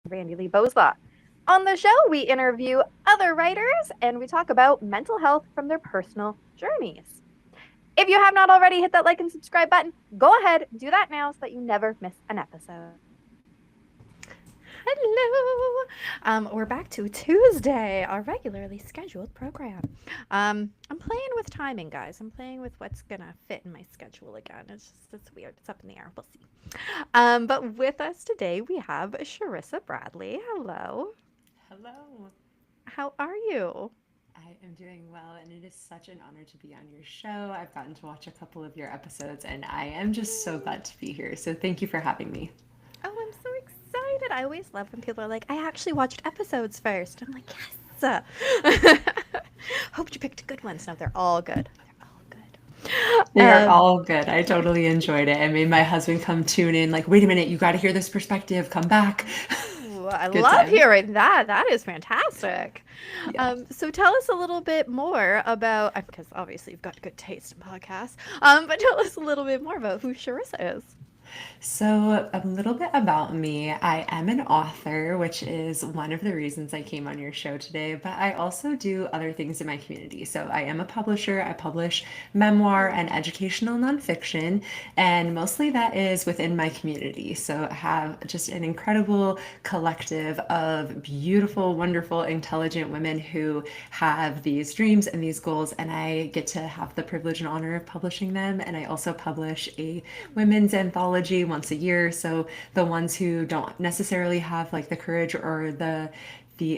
Randi-lee. On the show, we interview other writers and we talk about mental health from their personal journeys. If you have not already hit that like and subscribe button, go ahead, do that now so that you never miss an episode. Hello. We're back to Tuesday, our regularly scheduled program. I'm playing with timing, guys. I'm playing with what's gonna fit in my schedule again. It's weird. It's up in the air. We'll see. But with us today, we have Sharissa Bradley. Hello. Hello. How are you? I am doing well, and it is such an honor to be on your show. I've gotten to watch a couple of your episodes, and I am just so glad to be here. So thank you for having me. Oh, I'm so excited. I always love when people are like, I actually watched episodes first. I'm like, yes. Hope you picked good ones. No, they're all good. They're all good. They are all good. I totally enjoyed it. I made my husband come tune in, like, wait a minute, you got to hear this perspective. Come back. I Good love time. hearing that. That is fantastic. Yeah. So tell us a little bit more about, because obviously you've got good taste in podcasts, but tell us a little bit more about who Sharissa is. So, a little bit about me. I am an author, which is one of the reasons I came on your show today, but I also do other things in my community. So, I am a publisher. I publish memoir and educational nonfiction, and mostly that is within my community. So, I have just an incredible collective of beautiful, wonderful, intelligent women who have these dreams and these goals, and I get to have the privilege and honor of publishing them. And I also publish a women's anthology once a year. So the ones who don't necessarily have like the courage or the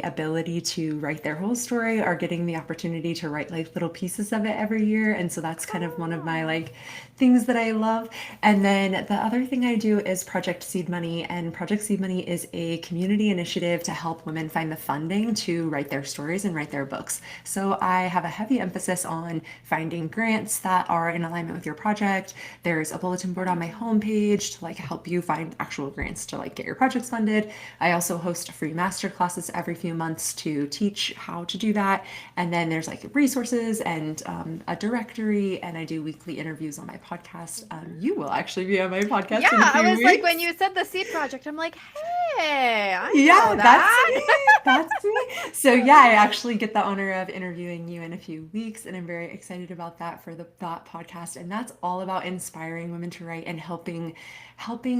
ability to write their whole story are getting the opportunity to write like little pieces of it every year. And so that's kind of one of my like things that I love. And then the other thing I do is Project Seed Money. And Project Seed Money is a community initiative to help women find the funding to write their stories and write their books. So I have a heavy emphasis on finding grants that are in alignment with your project. There's a bulletin board on my homepage to like help you find actual grants to like get your projects funded. I also host free master classes every few months to teach how to do that. And then there's like resources and a directory, and I do weekly interviews on my podcast. You will actually be on my podcast Yeah, in a few I was weeks. like, when you said the seed project, I'm like, hey, I know Yeah, that's me. that. That's me. So yeah, I actually get the honor of interviewing you in a few weeks, and I'm very excited about that for that podcast. And that's all about inspiring women to write and helping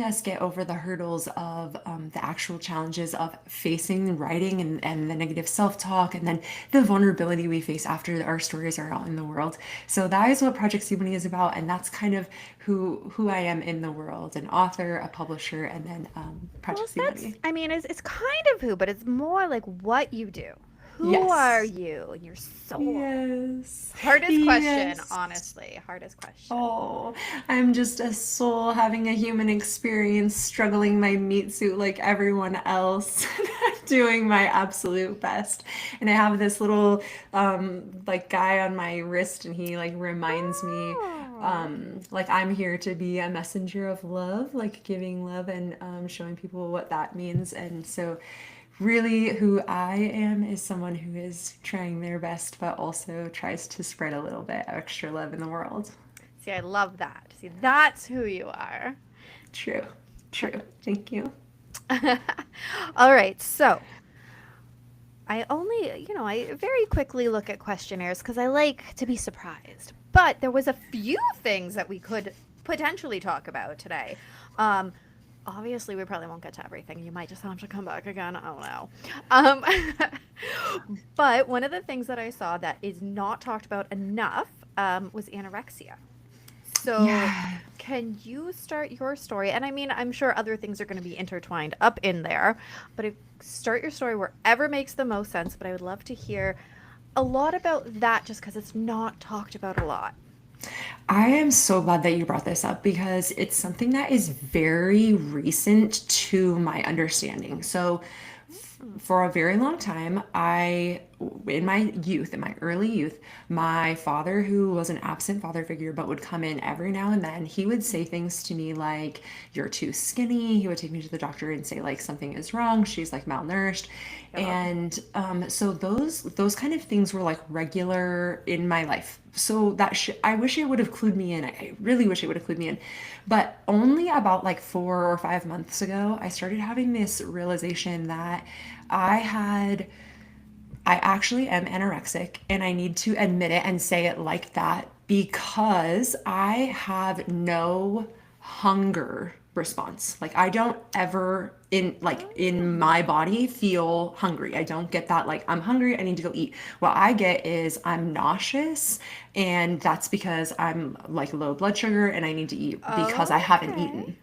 us get over the hurdles of the actual challenges of facing writing and the negative self-talk and then the vulnerability we face after our stories are out in the world. So that is what Project Seedmoney is about, and that's kind of who I am in the world: an author, a publisher, and then Well, Project that's, Seedmoney. I mean, it's kind of who, but it's more like what you do. Who are Yes. you and your soul? Yes. Hardest question, Yes. honestly. Hardest question. Oh, I'm just a soul having a human experience, struggling my meat suit like everyone else, doing my absolute best. And I have this little like guy on my wrist, and he like reminds me Oh. like I'm here to be a messenger of love, like giving love and showing people what that means. And so really who I am is someone who is trying their best, but also tries to spread a little bit of extra love in the world. See, I love that. See, that's who you are. True. True. Thank you. All right, so I only, I very quickly look at questionnaires because I like to be surprised. But there was a few things that we could potentially talk about today. Um, Obviously, we probably won't get to everything. You might just have to come back again. I don't know. But one of the things that I saw that is not talked about enough was anorexia. So, Yeah. can you start your story? And I mean, I'm sure other things are going to be intertwined up in there, but start your story wherever makes the most sense. But I would love to hear a lot about that just because it's not talked about a lot. I am so glad that you brought this up because it's something that is very recent to my understanding. So, for a very long time, in my youth, in my early youth, my father, who was an absent father figure but would come in every now and then, he would say things to me like, "You're too skinny." He would take me to the doctor and say, like, something is wrong. She's like malnourished. Yep. And so those kind of things were like regular in my life. So I wish it would have clued me in. I really wish it would have clued me in. But only about like 4 or 5 months ago, I started having this realization that I had I actually am anorexic, and I need to admit it and say it like that because I have no hunger response. Like I don't ever in Oh, my body feel hungry. I don't get that like I'm hungry, I need to go eat. What I get is I'm nauseous, and that's because I'm like low blood sugar and I need to eat because I haven't okay. eaten.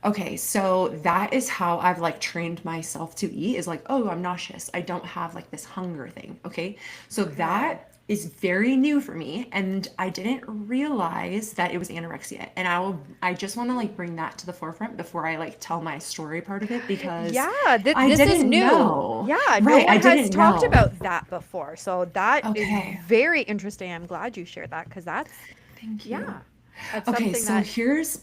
Okay, so that is how I've like trained myself to eat is like, oh, I'm nauseous. I don't have like this hunger thing. Okay. So Okay. that is very new for me, and I didn't realize that it was anorexia. And I just want to like bring that to the forefront before I like tell my story part of it because Yeah, I this is didn't new. know. Yeah, no Right, I one has didn't talked know. about that before. So that is Okay. very interesting. I'm glad you shared that because Thank you. yeah, that's Okay, something so that, here's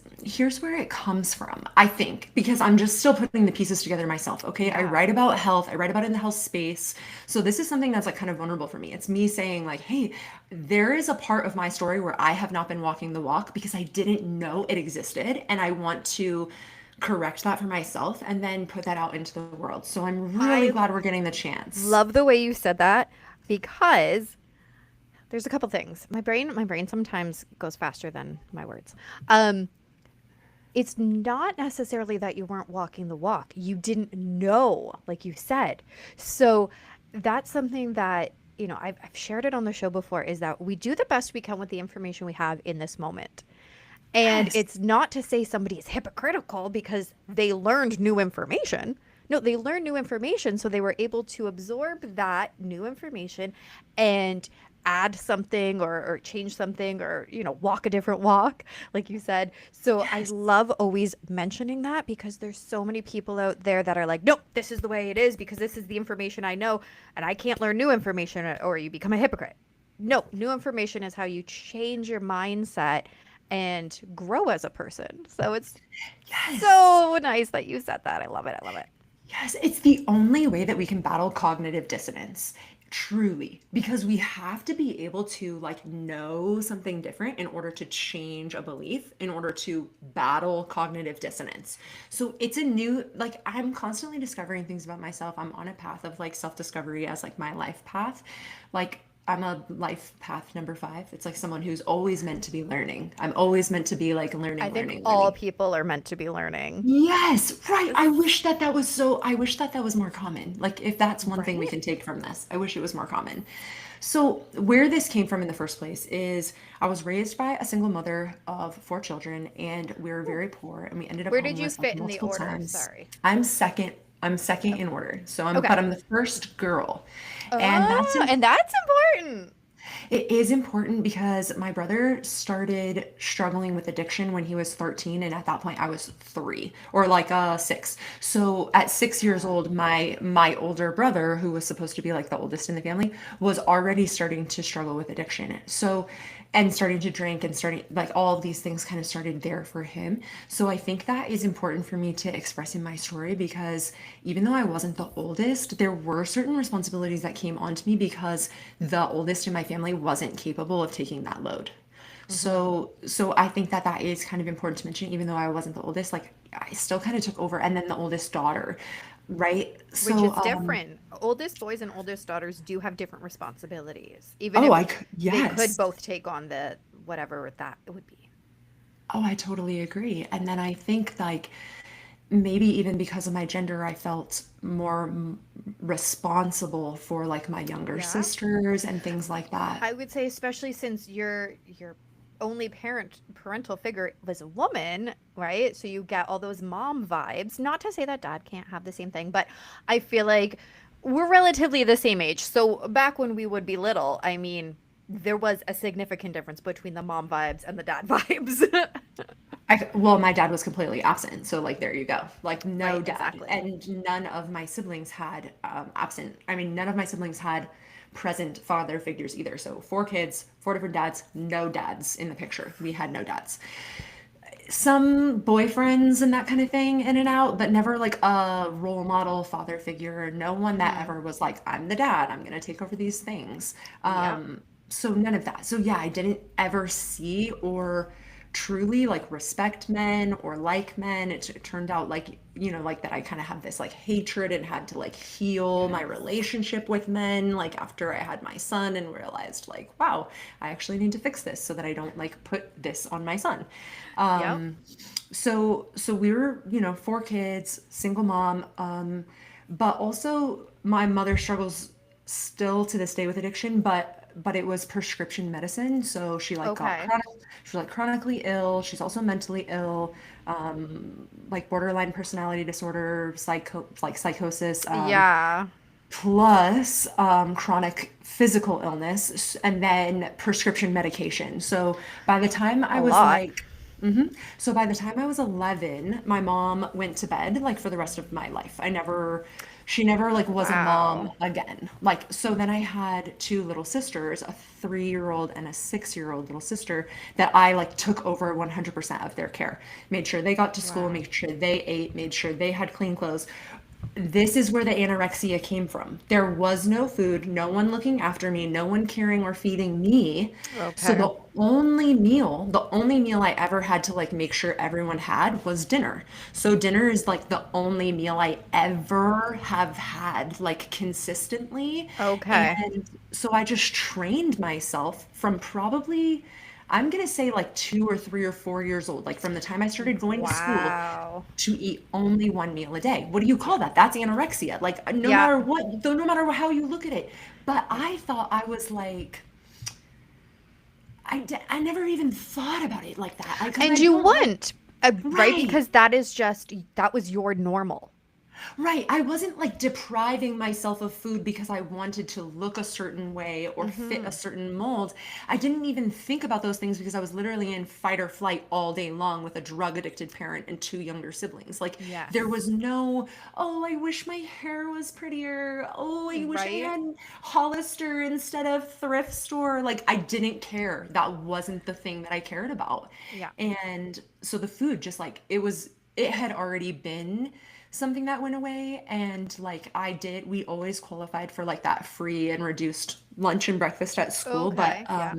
where it comes from, I think, because I'm just still putting the pieces together myself. Okay, I yeah, write about health, I write about it in the health space. So this is something that's like kind of vulnerable for me. It's me saying like, hey, there is a part of my story where I have not been walking the walk because I didn't know it existed, and I want to correct that for myself and then put that out into the world. So I'm really I glad we're getting the chance. love the way you said that because there's a couple things. My brain sometimes goes faster than my words. Um, it's not necessarily that you weren't walking the walk. You didn't know, like you said. So that's something that, I've shared it on the show before is that we do the best we can with the information we have in this moment. And Yes. it's not to say somebody is hypocritical because they learned new information. No, they learned new information, so they were able to absorb that new information and add something or change something or, walk a different walk, like you said. So I Yes. love always mentioning that because there's so many people out there that are like, nope, this is the way it is because this is the information I know and I can't learn new information or you become a hypocrite. No, new information is how you change your mindset and grow as a person. So it's Yes. so nice that you said that. I love it. I love it. Yes, it's the only way that we can battle cognitive dissonance, truly, because we have to be able to like know something different in order to change a belief, in order to battle cognitive dissonance. So it's a new, like, I'm constantly discovering things about myself. I'm on a path of like self-discovery as like my life path. Like, I'm a life path number 5. It's like someone who's always meant to be learning. I'm always meant to be like I learning, think learning, all learning. people are meant to be learning. Yes, right. Yes. I wish that that was more common. Like if that's one thing we Right? can take from this, I wish it was more common. So, where this came from in the first place is I was raised by a single mother of 4 children, and we were Ooh. very poor, and we ended up Where did you homeless like fit in the multiple order? times. Sorry. I'm second in Okay. order. Okay. But I'm the first girl. And that's Oh, and that's important. it is important because my brother started struggling with addiction when he was 13, and at that point I was 3 or like 6. So at 6 years old, my older brother, who was supposed to be like the oldest in the family, was already starting to struggle with addiction. So and starting to drink and starting like all of these things kind of started there for him. So I think that is important for me to express in my story because even though I wasn't the oldest, there were certain responsibilities that came onto me because the oldest in my family wasn't capable of taking that load. Hmm. So I think that that is kind of important to mention, even though I wasn't the oldest, like I still kind of took over, and then the oldest daughter, right? Which So is different. Oldest boys and oldest daughters do have different responsibilities, even oh, if they could yes. both take on the whatever that it would be. Oh, I totally agree. And then I think like maybe even because of my gender, I felt more responsible for like my younger Yeah. sisters and things like that. I would say especially since your only parental figure was a woman, right? So you get all those mom vibes. Not to say that dad can't have the same thing, but I feel like we're relatively the same age. So back when we would be little, I mean, there was a significant difference between the mom vibes and the dad vibes. Well, my dad was completely absent, so like there you go. Like no Right, dad, exactly. and none of my siblings had absent. I mean, none of my siblings had present father figures either. So four kids, four different dads, no dads in the picture. We had no dads. Some boyfriends and that kind of thing in and out, but never like a role model father figure. No one that Mm, ever was like, I'm the dad, I'm gonna take over these things. yep. So none of that. So yeah, I didn't ever see or truly like respect men or like men. It turned out like, like that I kind of had this like hatred and had to like heal my Yes. relationship with men like after I had my son and realized like, wow, I actually need to fix this so that I don't like put this on my son. Yep. So we were, four kids, single mom, but also my mother struggles still to this day with addiction, but it was prescription medicine. So Okay. she was like chronically ill. She's also mentally ill, like borderline personality disorder, psychosis, Yeah. plus chronic physical illness, and then prescription medication. So by the time I A was lot. like, so by the time I was 11, my mom went to bed like for the rest of my life. She never like was a mom Wow. again. Like, so then I had two little sisters, a 3-year-old and a 6-year-old little sister that I like took over 100% of their care. Made sure they got to school, Wow. made sure they ate, made sure they had clean clothes. This is where the anorexia came from. There was no food, no one looking after me, no one caring or feeding me. So Okay. the only meal I ever had to like make sure everyone had was dinner. So dinner is like the only meal I ever have had like consistently. Okay. And so I just trained myself from probably I'm gonna say like 2 or 3 or 4 years old, like from the time I started going to school Wow. to eat only one meal a day. What do you Yeah. call that? That's anorexia. Like no Yeah. matter what, though, no matter how you look at it. But I thought I was like, I never even thought about it like that. Because And I you don't like, wouldn't, right? right. Because that is just, that was your normal. Right. I wasn't like depriving myself of food because I wanted to look a certain way or fit a Mm-hmm. certain mold. I didn't even think about those things because I was literally in fight or flight all day long with a drug addicted parent and two younger siblings. Like there Yes. was no, oh, I wish my hair was prettier. Oh, I wish I Right? had Hollister instead of thrift store. Like I didn't care. That wasn't the thing that I cared about. Yeah. And so the food just like it had already been something that went away, and like we always qualified for like that free and reduced lunch and breakfast at school, but Okay. Yeah.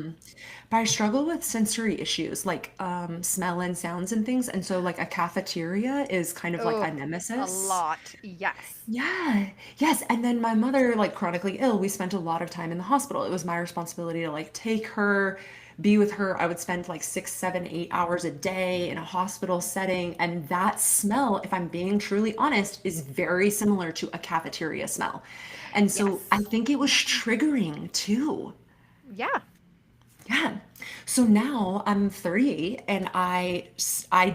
I struggle with sensory issues like smell and sounds and things, and so like a cafeteria is kind of like Oh, a a nemesis. lot. Yes. Yeah. Yes. And then my mother, like chronically ill, we spent a lot of time in the hospital. It was my responsibility to like take her, be with her. I would spend like 6, 7, 8 hours a day in a hospital setting. And that smell, if I'm being truly honest, is very similar to a cafeteria smell. And so I Yes. think it was Yeah. triggering too. Yeah. Yeah. So now I'm 38 and I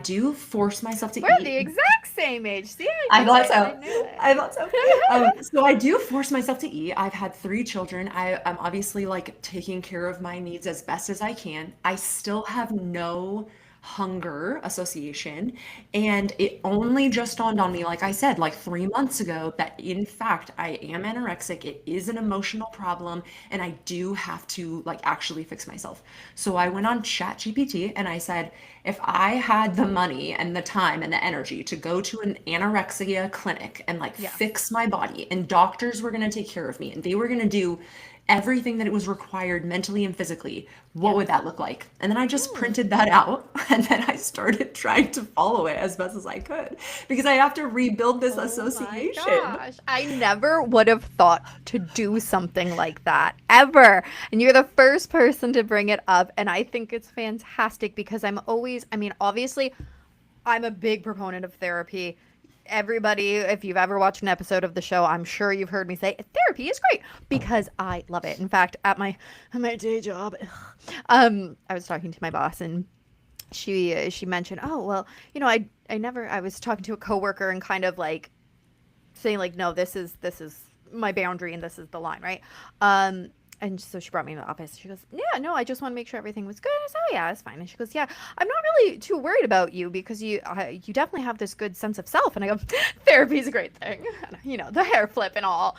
do force myself to We're the eat. exact same age. See, I I knew thought it. I so. knew I thought so. it. So I do force myself to eat. I've had 3 children. I'm obviously like taking care of my needs as best as I can. I still have no hunger association. And it only just dawned on me, like I said, like 3 months ago, that in fact I am anorexic. It is an emotional problem, and I do have to like actually fix myself. So I went on ChatGPT and I said, if I had the money and the time and the energy to go to an anorexia clinic and like Yeah. fix my body, and doctors were going to take care of me and they were going to do everything that it was required mentally and physically, what Yeah. would that look like? And then I just Hmm. printed that out and then I started trying to follow it as best as I could because I have to rebuild this Oh my association. gosh. I never would have thought to do something like that ever. And you're the first person to bring it up. And I think it's fantastic because I'm always, I mean, obviously, I'm a big proponent of therapy. Everybody, if you've ever watched an episode of the show, I'm sure you've heard me say therapy is great because I love it. In fact, at my day job, I was talking to my boss and she mentioned, oh well, I never. I was talking to a coworker and kind of like saying like, no, this is my boundary and this is the line, right? And so she brought me to the office. She goes, "Yeah, no, I just want to make sure everything was good." I said, "Oh yeah, it's fine." And she goes, "Yeah, I'm not really too worried about you because you definitely have this good sense of self." And I go, "Therapy is a great thing, you know, the hair flip and all,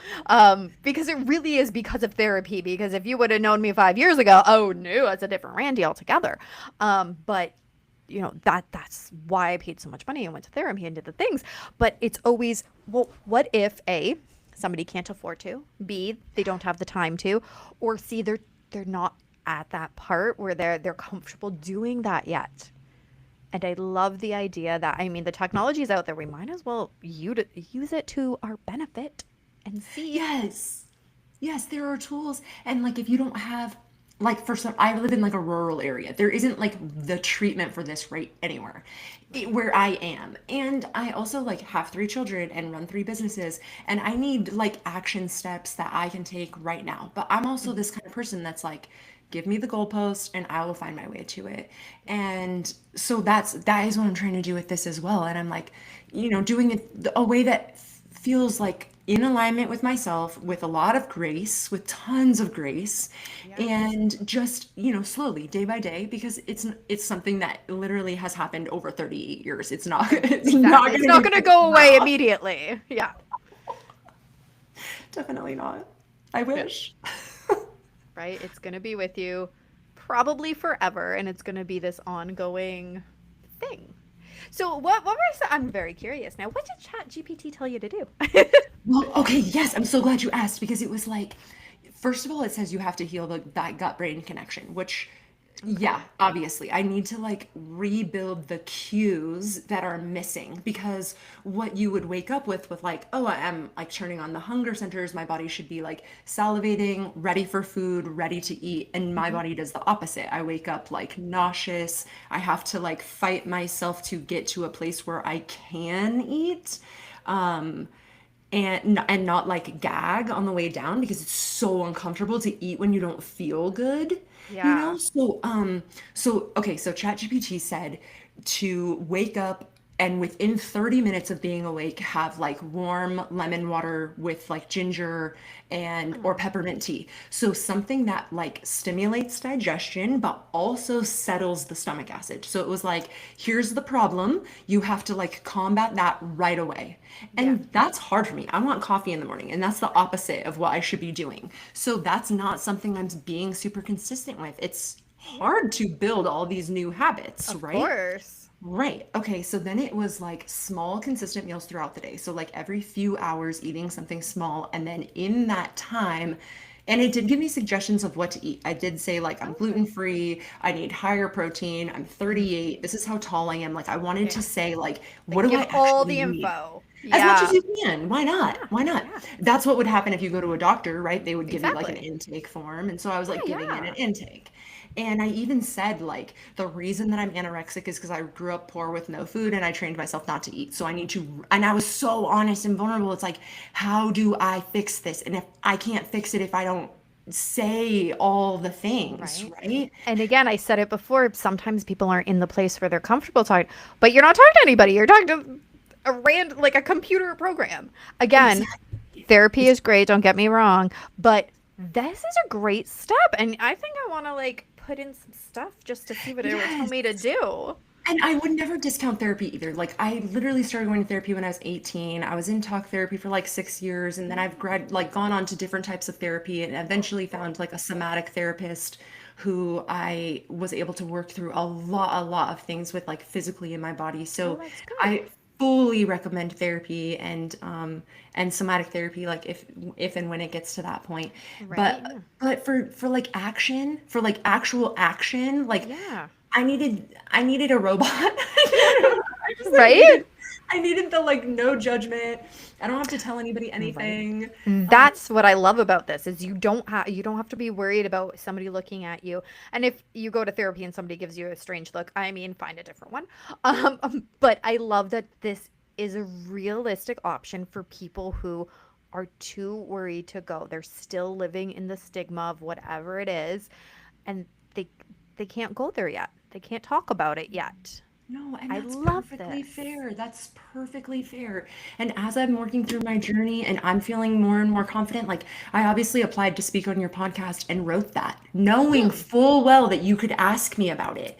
because it really is because of therapy. Because if you would have known me 5 years ago, oh no, that's a different Randy altogether. But you know that's why I paid so much money and went to therapy and did the things. But it's always, well, what if somebody can't afford to, B, they don't have the time to, or C, they're not at that part where they're comfortable doing that yet. And I love the idea that, I mean, the technology is out there. We might as well use it to our benefit and see. Yes. Yes, there are tools. And like if you don't have like for some I live in like a rural area. There isn't like the treatment for this right anywhere Right. where I am. And I also like have three children and run three businesses and I need like action steps that I can take right now. But I'm also Mhm. this kind of person that's like give me the goalpost and I will find my way to it. And so that is what I'm trying to do with this as well. And I'm like, doing it a way that feels like in alignment with myself, with a lot of grace, with tons of grace, Yeah. and just, slowly, day by day, because it's something that literally has happened over 38 years. It's not it's not Exactly. It's going to not be going to fixed go away now. immediately. Yeah. Definitely not. I Yeah. wish. Right? It's going to be with you probably forever, and it's going to be this ongoing thing. So what were some, I'm very curious now. What did Chat GPT tell you to do? Well, okay, yes, I'm so glad you asked because it was like, first of all, it says you have to heal that gut brain connection, which, yeah, Okay. obviously, I need to like rebuild the cues that are missing because what you would wake up with like, oh, I am like turning on the hunger centers, my body should be like salivating, ready for food, ready to eat, and my Hmm. body does the opposite. I wake up like nauseous. I have to like fight myself to get to a place where I can eat. Um, and not like gag on the way down because it's so uncomfortable to eat when you don't feel good, Yeah. so okay, so ChatGPT said to wake up and within 30 minutes of being awake have like warm lemon water with like ginger and or Mm. peppermint tea. So something that like stimulates digestion but also settles the stomach acid. So it was like, here's the problem. You have to like combat that right away. Yeah. And that's hard for me. I want coffee in the morning, and that's the opposite of what I should be doing. So that's not something I'm being super consistent with. It's Yeah. hard to build all these new habits, Of right? course. Right. Okay. So then it was like small, consistent meals throughout the day. So, like every few hours, eating something small. And then in that time, and it did give me suggestions of what to eat. I did say, like, I'm gluten Okay. free. I need higher protein. I'm Mhm. 38. This is how tall I am. Like, I wanted to Yeah. say, like, what Like do I give all actually the need? info. As much as Yeah. you can. Why not? Yeah. Why not? Yeah. That's what would happen if you go to a doctor, right? They would give you like an Exactly. intake form. And so I was like Yeah. giving it an Yeah. intake. And I even said, like, the reason that I'm anorexic is because I grew up poor with no food and I trained myself not to eat. So I need to, and I was so honest and vulnerable. It's like, how do I fix this? And if I can't fix it, if I don't say all the things, Right. right? And again, I said it before, sometimes people aren't in the place where they're comfortable talking, but you're not talking to anybody. You're talking to like a computer program. Again, Exactly. therapy is great, don't get me wrong, but this is a great step. And I think I want to like put in some stuff just to see what it would tell Yes. me to do. And I would never discount therapy either. Like I literally started going to therapy when I was 18. I was in talk therapy for like 6 years, and then I've gone on to different types of therapy, and eventually found like a somatic therapist who I was able to work through a lot of things with like physically in my body. Oh, So that's good. I fully recommend therapy and somatic therapy, like if and when it gets to that point. Right? But for like action, for like actual action, like Yeah. I needed a robot. I just like Right? I needed the like no judgment. I don't have to tell anybody Right. anything. Um, That's what I love about this is you don't have to be worried about somebody looking at you. And if you go to therapy and somebody gives you a strange look, I mean, find a different one. But I love that this is a realistic option for people who are too worried to go. They're still living in the stigma of whatever it is, and they they can't go there yet. They can't talk about it yet. No, and I that's love perfectly this. fair. That's perfectly fair. And as I'm working through my journey and I'm feeling more and more confident, like I obviously applied to speak on your podcast and wrote that, knowing Mhm. full well that you could ask me about it.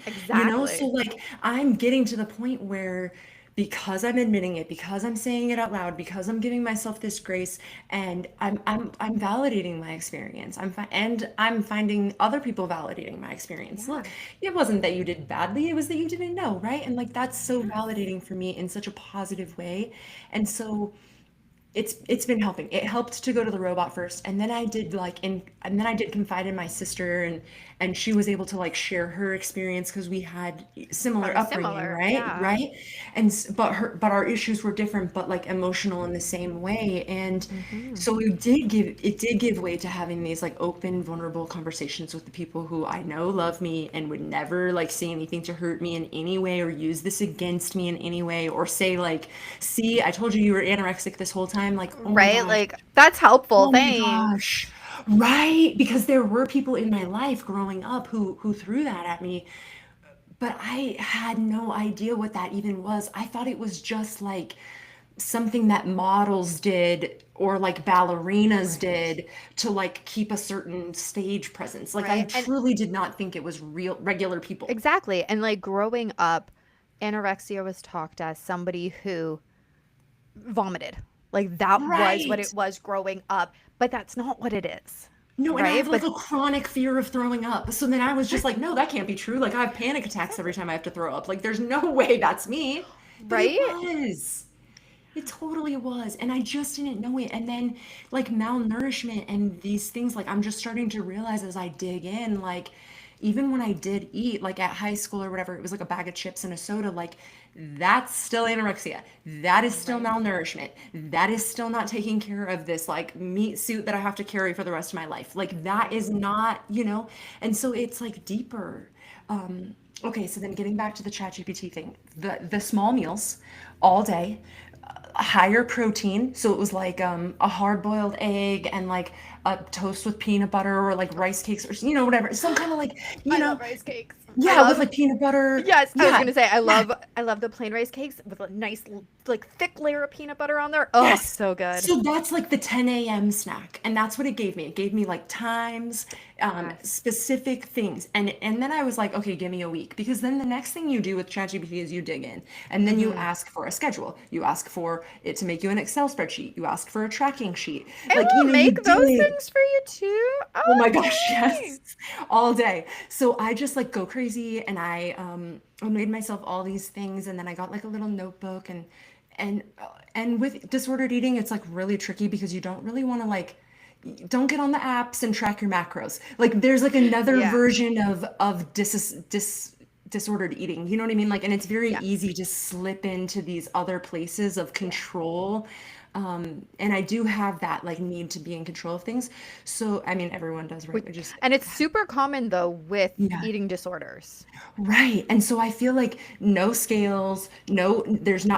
So Exactly. like I'm getting to the point where because I'm admitting it, because I'm saying it out loud, because I'm giving myself this grace, and I'm validating my experience. And I'm finding other people validating my experience. Look, Yeah. it wasn't that you did badly, it was that you didn't know, right? And like that's so Yes. validating for me in such a positive way. And so it's been helping. It helped to go to the robot first, and then and then I did confide in my sister, and she was able to like share her experience because we had similar Probably upbringing, similar. right? Yeah. Right? But our issues were different, but like emotional in the same way. And Hmm. so it did give way to having these like open, vulnerable conversations with the people who I know love me and would never like say anything to hurt me in any way or use this against me in any way or say like, see, I told you you were anorexic this whole time. Like, oh my Right? gosh. Like, that's helpful. Oh my Thanks. gosh. Right? Because there were people in my life growing up who threw that at me, but I had no idea what that even was. I thought it was just like something that models did or like ballerinas Right. did to like keep a certain stage presence. Like I Right. And truly did not think it was real regular people. exactly. And like growing up, anorexia was talked as somebody who vomited. Like that was what Right. it was growing up, but that's not what it is. No, and I have Right? like But a chronic fear of throwing up. So then I was just like, no, that can't be true. Like I have panic attacks every exactly. time I have to throw up. Like there's no way that's me. But it Right? was. It totally was. And I just didn't know it. And then like malnourishment and these things, like I'm just starting to realize as I dig in, like even when I did eat, like at high school or whatever, it was like a bag of chips and a soda, like that's still anorexia. That is still Right. malnourishment. That is still not taking care of this like meat suit that I have to carry for the rest of my life. Like that Right. is not, and so it's like deeper. Okay, so then getting back to the ChatGPT thing, the small meals all day, higher protein. So it was like a hard boiled egg and like a toast with peanut butter or like rice cakes or whatever. Some kind of like, you I know, love rice cakes. I yeah, with love like peanut butter. Yes, I was Yeah, gonna say yeah. I love the plain rice cakes with a nice like thick layer of peanut butter on there. Oh, Yes. so good. So that's like the 10 a.m. snack. And that's what it gave me. It gave me like times, Yes. specific things. And then I was like, okay, give me a week. Because then the next thing you do with ChatGPT is you dig in and then you Mm-hmm. ask for a schedule. You ask for it to make you an Excel spreadsheet. You ask for a tracking sheet. It Like, will you make those dig. things for you too. Oh Oh, my gosh, dang. yes. All day. So I just like go crazy and I made myself all these things and then I got like a little notebook and with disordered eating it's like really tricky because you don't really want to like don't get on the apps and track your macros. Like there's like another Yeah. version of disordered eating. You know what I mean? Like and it's very Yes. easy to slip into these other places of control. And I do have that like need to be in control of things. So I mean everyone does, right? Which, I just and it's super common though with yeah. eating disorders. Right. And so I feel like no scales,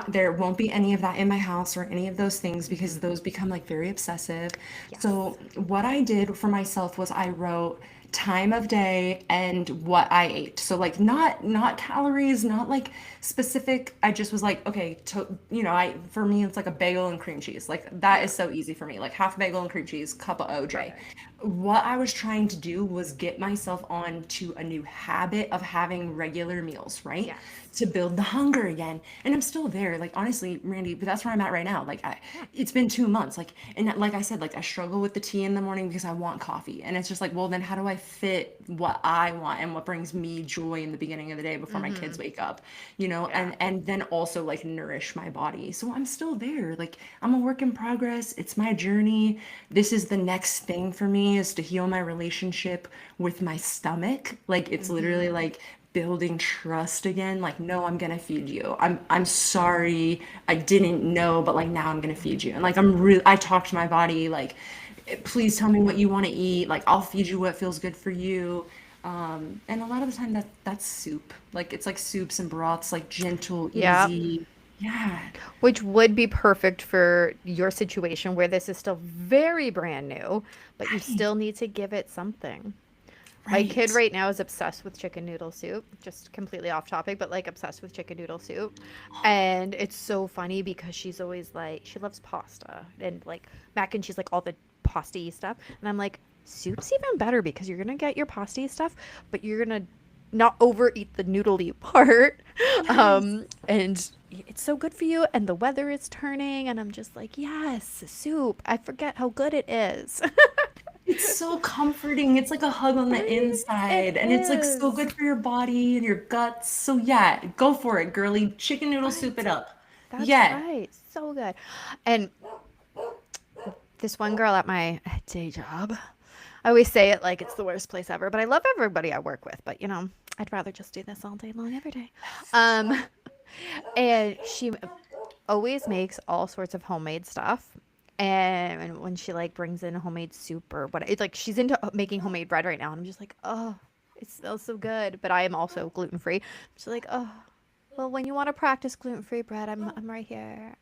there won't be any of that in my house or any of those things because Hmm. those become like very obsessive. Yes. So what I did for myself was I wrote time of day and what I ate. So like not calories, not like specific. I just was like, okay, I for me it's like a bagel and cream cheese. Like that Yeah. is so easy for me. Like half bagel and cream cheese, cup of OJ. Perfect. What I was trying to do was get myself on to a new habit of having regular meals, right? Yes. To build the hunger again. And I'm still there. Like honestly, Randy, but that's where I'm at right now. Yeah. It's been 2 months. And like I said, like I struggle with the tea in the morning because I want coffee. And it's just like, well, then how do I fit what I want and what brings me joy in the beginning of the day before my kids Mm-hmm. wake up, Yeah. and then also like nourish my body. So I'm still there. Like I'm a work in progress. It's my journey. This is the next thing for me is to heal my relationship with my stomach. Like it's literally Mm-hmm. like building trust again. Like, no, I'm gonna feed you. I'm sorry. I didn't know, but like now I'm gonna feed you. And like I talk to my body like please tell me what you want to eat. Like I'll feed you what feels good for you. And a lot of the time that's soup. Like it's like soups and broths, like gentle, Yeah. easy. Yeah. Which would be perfect for your situation where this is still very brand new, but you Right. still need to give it something. My kid Right. right now is obsessed with chicken noodle soup. Just completely off topic, but like obsessed with chicken noodle soup. And it's so funny because she's always like, she loves pasta and like mac and cheese, like all the pasty stuff. And I'm like, soup's even better because you're gonna get your pasty stuff, but you're gonna not overeat the noodly part. Yes. And it's so good for you. And the weather is turning, and I'm just like, yes, soup. I forget how good it is. It's so comforting. It's like a hug on the Right? It inside, and it's like so is. good for your body and your guts. So yeah, go for it, girly. Chicken noodle soup it Right. up. That's Yeah. right. So good. And this one girl at my day job, I always say it like it's the worst place ever, but I love everybody I work with. But I'd rather just do this all day long every day. Um, and she always makes all sorts of homemade stuff. And when she like brings in homemade soup or what, it's like she's into making homemade bread right now. And I'm just like, oh, it smells so good. But I am also gluten free. She's like, oh, well, when you want to practice gluten free bread, I'm right here.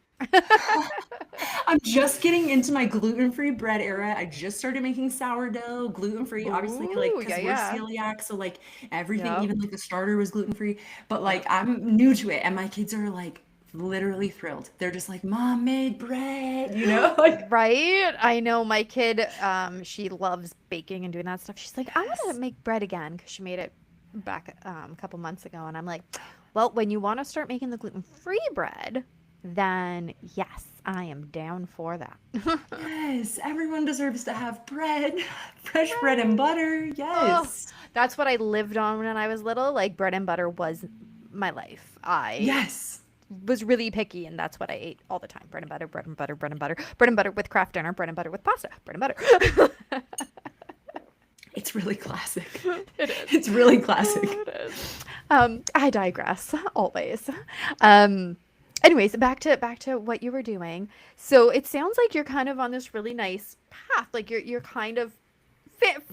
I'm just getting into my gluten-free bread era. I just started making sourdough, gluten-free, obviously, like, Ooh, yeah, because we're yeah. celiac, so like everything, Yep. even like the starter was gluten-free. But like Yep. I'm new to it, and my kids are like literally thrilled. They're just like, "Mom made bread," you know? Like, Right? I know my kid, she loves baking and doing that stuff. She's like, I want to yes. make bread again because she made it back a couple months ago. And I'm like, well, when you want to start making the gluten-free bread, then yes, I am down for that. Yes, everyone deserves to have bread, fresh bread and Right. butter. Oh, Yes. that's what I lived on when I was little. Like bread and butter was my life. I Yes. was really picky, and that's what I ate all the time. Bread and butter, bread and butter, bread and butter, bread and butter with craft dinner, bread and butter with pasta, bread and butter. It's really classic. It is. It's really classic. It is. I digress always. Um, anyways, back to what you were doing. So it sounds like you're kind of on this really nice path. Like you're kind of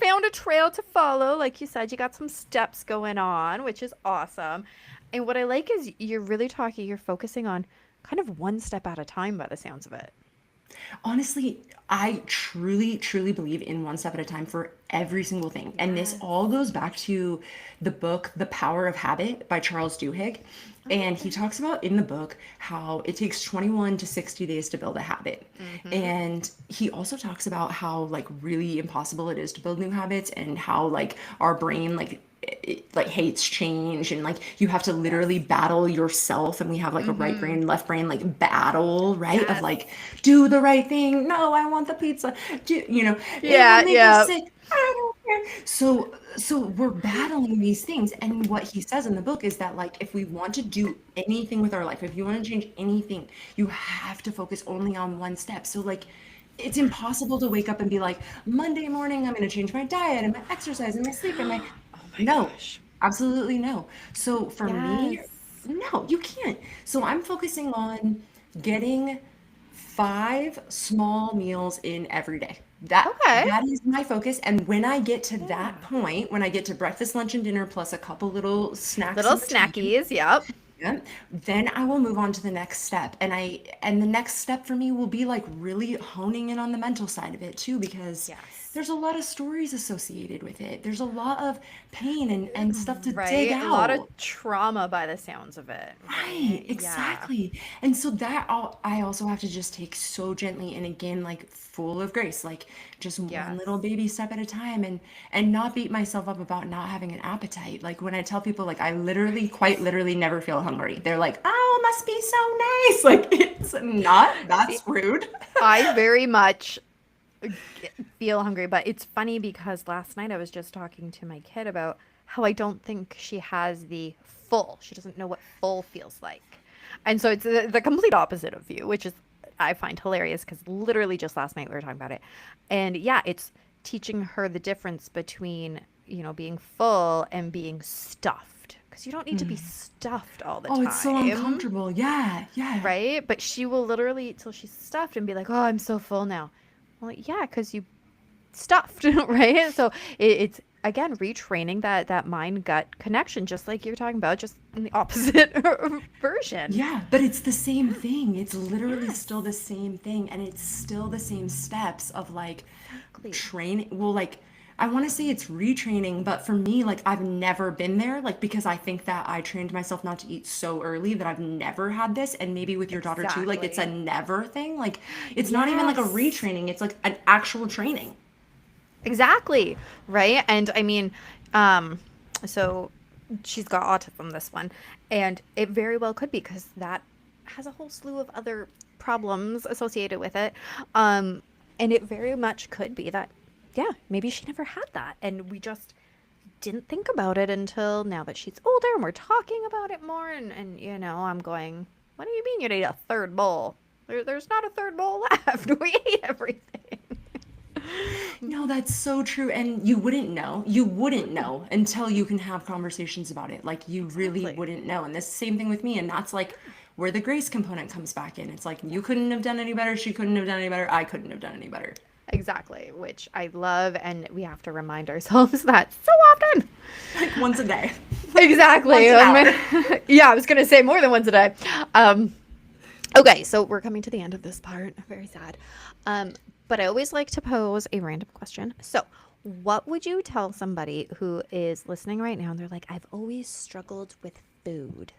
found a trail to follow. Like you said, you got some steps going on, which is awesome. And what I like is you're focusing on kind of one step at a time by the sounds of it. Honestly, I truly, truly believe in one step at a time for every single thing. And this Yes. all goes back to the book, The Power of Habit by Charles Duhigg. Oh, And he okay. talks about in the book how it takes 21 to 60 days to build a habit. Mm-hmm. And he also talks about how like really impossible it is to build new habits and how like our brain like like hates change and like you have to literally Yes. battle yourself, and we have like a right Mm-hmm. brain left brain like battle, right, of Yes. like do the right thing, no I want the pizza, do you know, it will Yeah, make us yeah. sick, I don't care. So we're battling these things, and what he says in the book is that like if we want to do anything with our life, if you want to change anything, you have to focus only on one step. So like it's impossible to wake up and be like, Monday morning, I'm going to change my diet and my exercise and my sleep and my. Oh my No, gosh. absolutely no. So for me, Yes. no, you can't. So I'm focusing on getting 5 small meals in every day. Okay. That is my focus. And when I get to that Yeah. point, when I get to breakfast, lunch, and dinner, plus a couple little snacks Little in between, snackies. Yep. yeah. Then I will move on to the next step. And the next step for me will be like really honing in on the mental side of it too, because Yes. there's a lot of stories associated with it. There's a lot of pain and stuff to dig Right. A lot of out. trauma by the sounds of it. Right, Right. Yeah. exactly. And so I also have to just take so gently and again like full of grace, like just one Yes. little baby step at a time, and not beat myself up about not having an appetite. Like when I tell people like I literally quite Right. literally never feel hungry. They're like, "Oh, it must be so nice." Like it's not. See, That's rude. I very much feel hungry, but it's funny because last night I was just talking to my kid about how I don't think she has the full. She doesn't know what full feels like. And so it's the complete opposite of you, which is I find hilarious because literally just last night we were talking about it. And yeah, it's teaching her the difference between, being full and being stuffed. Because you don't need to be stuffed all the Oh, it's so time, uncomfortable. Yeah, yeah. right? But she will literally eat till she's stuffed and be like, "Oh, I'm so full now." Well, yeah, because you stuffed, right? So it's again retraining that mind gut connection, just like you're talking about, just in the opposite version. Yeah, but it's the same thing. It's literally still Yes, the same thing, and it's still the same steps of like exactly. training. Well, like I want to say it's retraining, but for me, like I've never been there, like because I think that I trained myself not to eat so early that I've never had this. And maybe with your daughter too, like it's a Exactly. never thing. Like it's not even like a Yes. retraining, it's like an actual training. Exactly. Right. And I mean, um, so she's got autism, this one, and it very well could be because that has a whole slew of other problems associated with it. Um, and it very much could be that, yeah, maybe she never had that. And we just didn't think about it until now that she's older and we're talking about it more. And I'm going, what do you mean you need a third bowl? There's not a third bowl left. We ate everything. No, that's so true. And you wouldn't know. You wouldn't know until you can have conversations about it. Like you really Exactly. wouldn't know. And the same thing with me. And that's like where the grace component comes back in. It's like Yeah. you couldn't have done any better. She couldn't have done any better. I couldn't have done any better. Exactly, which I love, and we have to remind ourselves that so often. Like once a day, Exactly. once an hour. Yeah, I was gonna say more than once a day. Um, okay, so we're coming to the end of this part. Very sad. But I always like to pose a random question. So, what would you tell somebody who is listening right now and they're like, I've always struggled with food?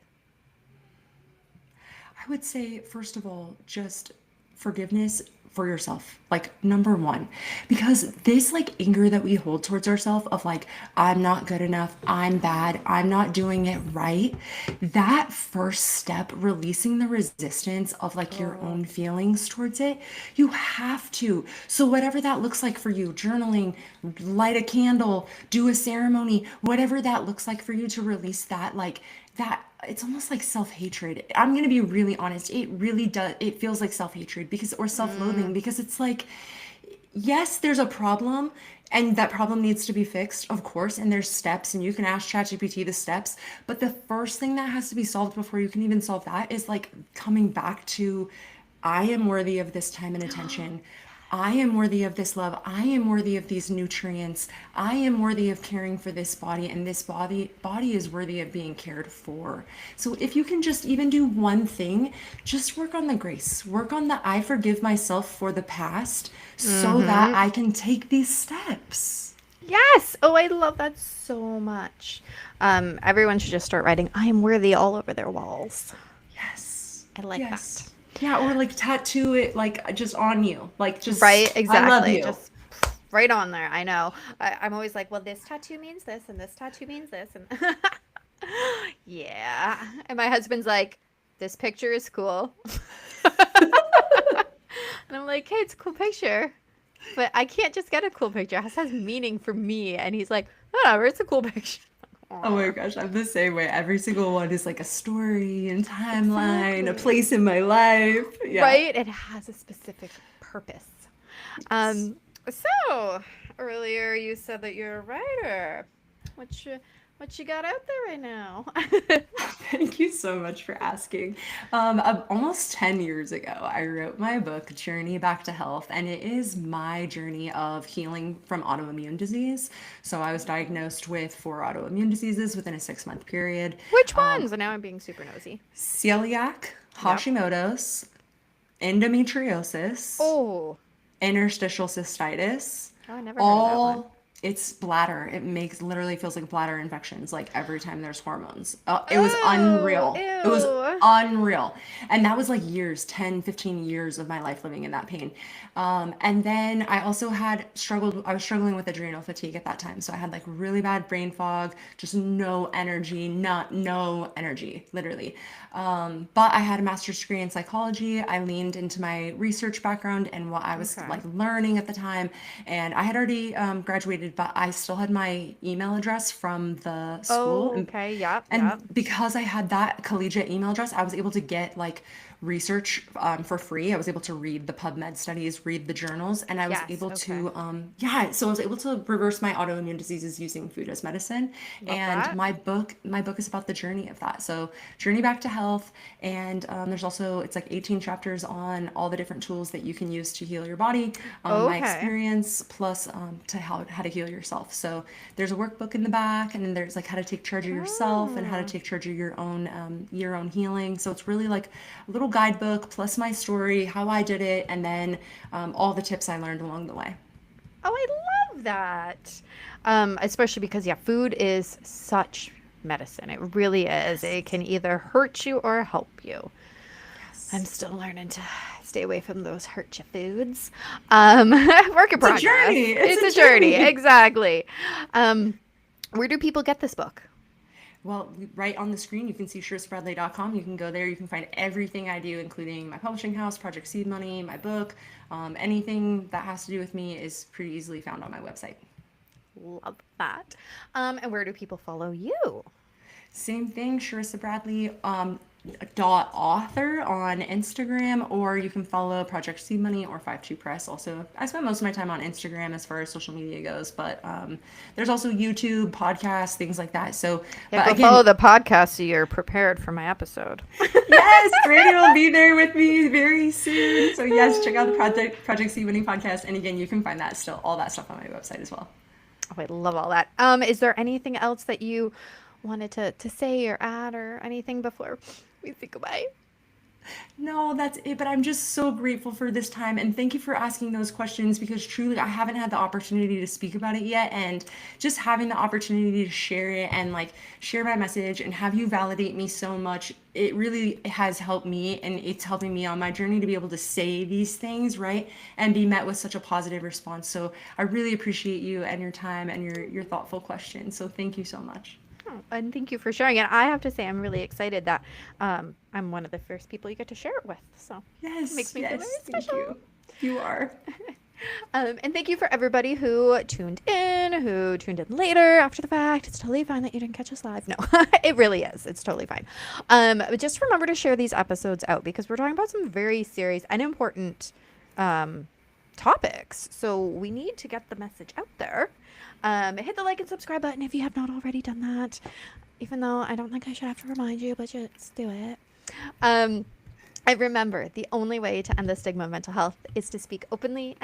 I would say, first of all, just forgiveness for yourself. Like, number one, because this like anger that we hold towards ourselves of like, I'm not good enough, I'm bad, I'm not doing it right. That first step, releasing the resistance of like your Oh, own feelings towards it, you have to. So, whatever that looks like for you, journaling, light a candle, do a ceremony, whatever that looks like for you to release that, like, that it's almost like self-hatred. I'm going to be really honest. It really does. It feels like self-hatred because or self-loathing because it's like yes, there's a problem and that problem needs to be fixed, of course, and there's steps and you can ask ChatGPT the steps, but the first thing that has to be solved before you can even solve that is like coming back to I am worthy of this time and attention. I am worthy of this love. I am worthy of these nutrients. I am worthy of caring for this body and this body is worthy of being cared for. So if you can just even do one thing, just work on the grace. Work on the I forgive myself for the past so that mm-hmm. I can take these steps. Yes. Oh, I love that so much. Everyone should just start writing, I am worthy all over their walls. Yes. I like that. Yes. Yeah, or like tattoo it like just on you. Like Right, just I love exactly. you. Just right on there. I know. I'm always like, well, this tattoo means this, and this tattoo means this, and yeah. And my husband's like, this picture is cool, and I'm like, hey, it's a cool picture, but I can't just get a cool picture. It has meaning for me. And he's like, whatever, it's a cool picture. Oh my Aw, gosh, I'm the same way. Every single one is like a story and timeline, a exactly. place in my life. Yeah. Right? It has a specific purpose. Yes. So earlier you said that you're a writer. What you what you got out there right now? Thank you so much for asking. Almost 10 years ago, I wrote my book, Journey Back to Health, and it is my journey of healing from autoimmune disease. So I was diagnosed with four autoimmune diseases within a 6-month period. Which ones? And now I'm being super nosy. Celiac, Yep. Hashimoto's, endometriosis, Oh, interstitial cystitis, oh, I never heard of that one. all it's bladder. It makes literally feels like bladder infections like every time there's hormones. It was Oh, unreal. It was ew. unreal. And that was like years, 10, 15 years of my life living in that pain. And then I also I was struggling with adrenal fatigue at that time. So I had like really bad brain fog, just no energy, no energy, literally. But I had a master's degree in psychology. I leaned into my research background and what I was Okay. like learning at the time. And I had already graduated, but I still had my email address from the school. Oh, okay. Yep. And Yep. because I had that collegiate email address, I was able to get like research for free. I was able to read the PubMed studies, read the journals, and I was Yes. able Okay. to, yeah, so I was able to reverse my autoimmune diseases using food as medicine. Love And that. my book is about the journey of that. So journey back to health, and there's also it's like 18 chapters on all the different tools that you can use to heal your body, my Okay. experience, plus to how to heal yourself. So there's a workbook in the back, and then there's like how to take charge of yourself and how to Oh. take charge of your own healing. So it's really like a little guidebook plus my story, how I did it, and then all the tips I learned along the way. Oh, I love that. Especially because, yeah, food is such medicine. It really is. Yes. It can either hurt you or help you. I'm Yes. still learning to stay away from those hurt you foods. Work in It's a progress. journey. It's It's a a journey, journey. exactly. Um, where do people get this book? Well, right on the screen, you can see sharissabradley.com. You can go there. You can find everything I do, including my publishing house, Project Seed Money, my book. Anything that has to do with me is pretty easily found on my website. Love that. And where do people follow you? Same thing, Sharissa Bradley dot author on Instagram, or you can follow Project Seed Money or 52 Press. Also, I spend most of my time on Instagram as far as social media goes, but there's also YouTube, podcasts, things like that. So, Yeah, but go follow again, the podcast so you're prepared for my episode. yes, Brandy will be there with me very soon. So yes, check out the Project Seed Money podcast, and again, you can find that still all that stuff on my website as well. Oh, I love all that. Is there anything else that you wanted to say or add or anything before we say goodbye? No, that's it. But I'm just so grateful for this time. And thank you for asking those questions because truly I haven't had the opportunity to speak about it yet. And just having the opportunity to share it and like share my message and have you validate me so much, it really has helped me. And it's helping me on my journey to be able to say these things, right? And be met with such a positive response. So I really appreciate you and your time and your thoughtful questions. So thank you so much. Oh, and thank you for sharing it. I have to say, I'm really excited that I'm one of the first people you get to share it with. So it makes Yes, me feel very yes, thank special. you. You are. And thank you for everybody who tuned in later after the fact. It's totally fine that you didn't catch us live. No, it really is. It's totally fine. But just remember to share these episodes out because we're talking about some very serious and important topics. So we need to get the message out there. Hit the like and subscribe button if you have not already done that. Even though I don't think I should have to remind you, but just do it. And remember, the only way to end the stigma of mental health is to speak openly and